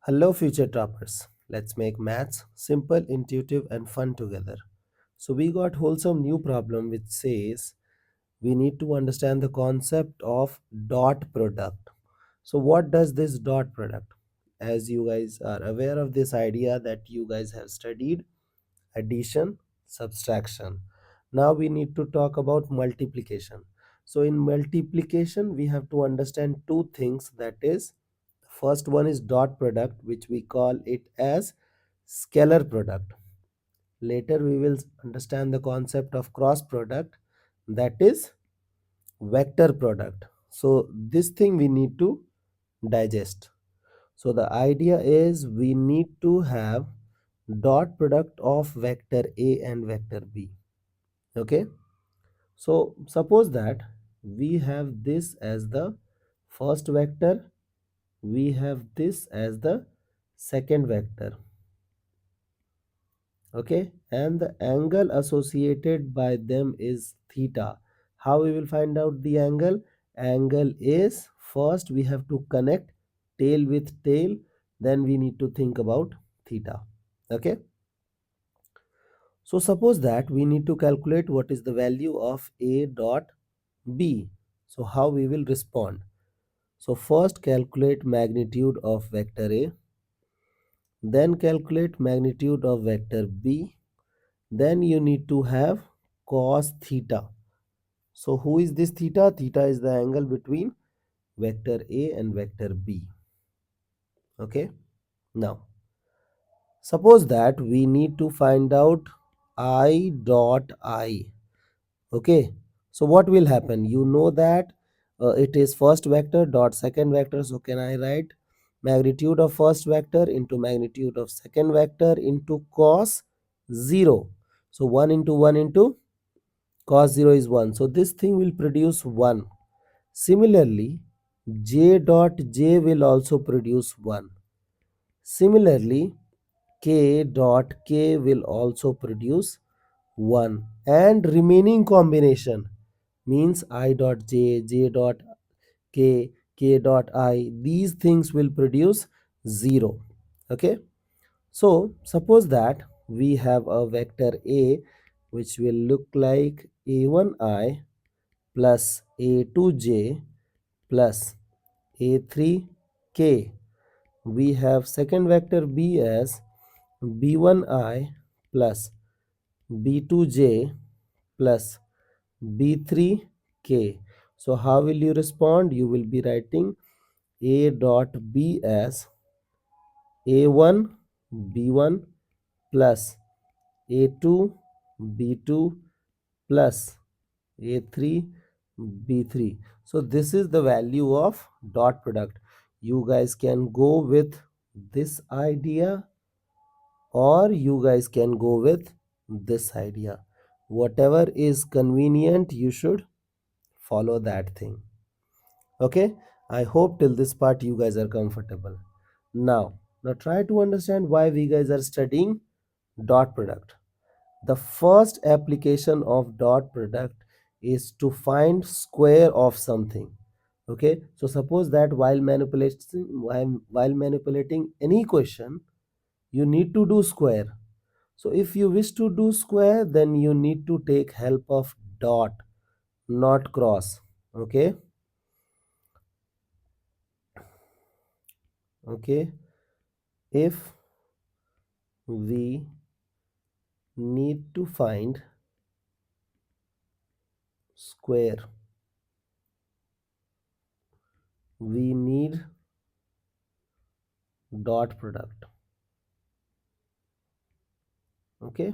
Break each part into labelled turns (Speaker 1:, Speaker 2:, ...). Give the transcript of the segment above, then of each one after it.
Speaker 1: Hello, future toppers. Let's make maths simple, intuitive, and fun together. So, we got wholesome new problem which says we need to understand the concept of dot product. So, what does this dot product? As you guys are aware of this idea that you guys have studied addition, subtraction. Now we need to talk about multiplication. So in multiplication, we have to understand two things. That is, first one is dot product, which we call it as scalar product. Later we will understand the concept of cross product, that is vector product. So this thing we need to digest. So the idea is we need to have dot product of vector A and vector B. Okay. So suppose that we have this as the first vector, we have this as the second vector. Okay, and the angle associated by them is theta. How we will find out the angle? Angle is, first we have to connect tail with tail, then we need to think about theta. Okay, so suppose that we need to calculate what is the value of A dot B. So how we will respond? So first calculate magnitude of vector A, then calculate magnitude of vector B, then you need to have cos theta. So who is this theta? Theta is the angle between vector A and vector B. Okay, now suppose that we need to find out I dot I. Okay, so what will happen? You know that it is first vector dot second vector. So can I write magnitude of first vector into magnitude of second vector into cos 0? So 1 into 1 into cos 0 is 1. So this thing will produce 1. Similarly, j dot j will also produce 1. Similarly, k dot k will also produce 1, and remaining combination means I dot j, j dot k, k dot I, these things will produce 0. Okay, so suppose that we have a vector A which will look like a1i plus a2j plus a3k. We have second vector B as b1i plus b2j plus b3k. So how will you respond? You will be writing a dot b as a1 b1 plus a2 b2 plus a3 b3. So this is the value of dot product. You guys can go with this idea or you guys can go with this idea. Whatever is convenient, you should follow that thing. Okay, I hope till this part you guys are comfortable. Now try to understand why we guys are studying dot product. The first application of dot product is to find square of something. Okay, so suppose that while manipulating any question, you need to do square. So if you wish to do square, then you need to take help of dot, not cross. Okay, okay, if we need to find square, we need dot product. Okay,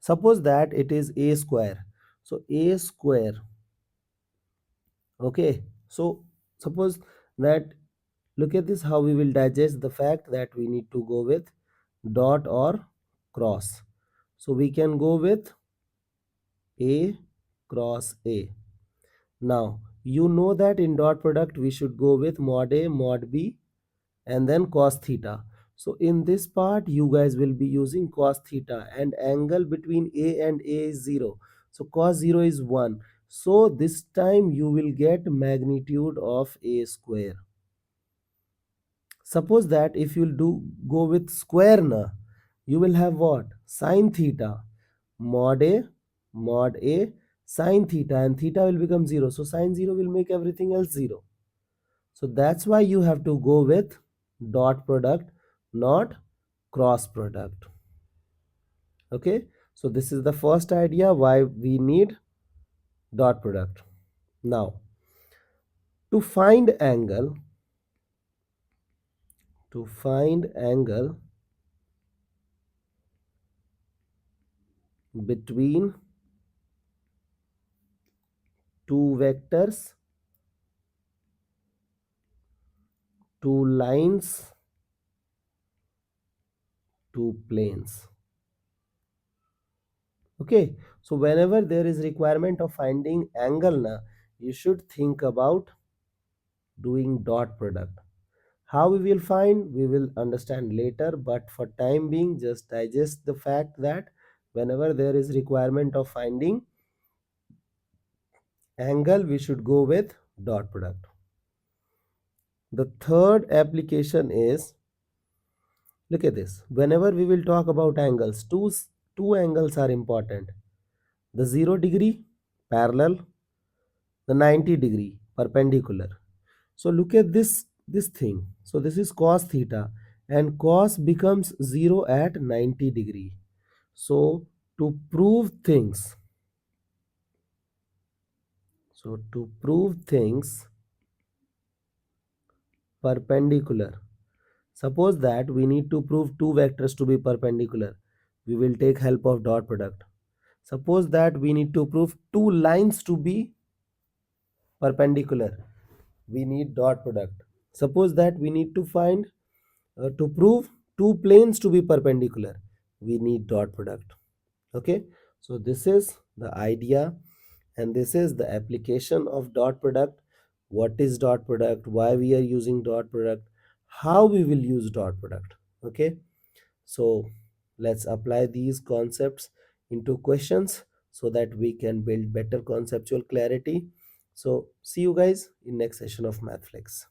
Speaker 1: suppose that it is a square. So a square. Okay, so suppose that, look at this, how we will digest the fact that we need to go with dot or cross. So we can go with a cross a. Now you know that in dot product we should go with mod a mod b and then cos theta. So in this part you guys will be using cos theta, and angle between a and a is 0. So cos 0 is 1. So this time you will get magnitude of a square. Suppose that if you do go with square na, you will have what? Sine theta mod a mod a sine theta, and theta will become 0. So sine 0 will make everything else 0. So that's why you have to go with dot product, not cross product. Okay, so this is the first idea why we need dot product. Now, to find angle, to find angle between two vectors, two lines, two planes. Okay, so whenever there is requirement of finding angle na, you should think about doing dot product. How we will find, we will understand later, but for time being, just digest the fact that whenever there is requirement of finding angle, we should go with dot product. The third application is, look at this, whenever we will talk about angles, two angles are important: the 0 degree parallel, the 90 degree perpendicular. So look at this thing. So this is cos theta, and cos becomes 0 at 90 degree. So to prove things, perpendicular, suppose that we need to prove two vectors to be perpendicular, we will take help of dot product. Suppose that we need to prove two lines to be perpendicular, we need dot product. Suppose that we need to find to prove two planes to be perpendicular, we need dot product. Okay, so this is the idea, and this is the application of dot product. What is dot product, why we are using dot product, how we will use dot product. Okay, so let's apply these concepts into questions so that we can build better conceptual clarity. So see you guys in next session of Mathflix.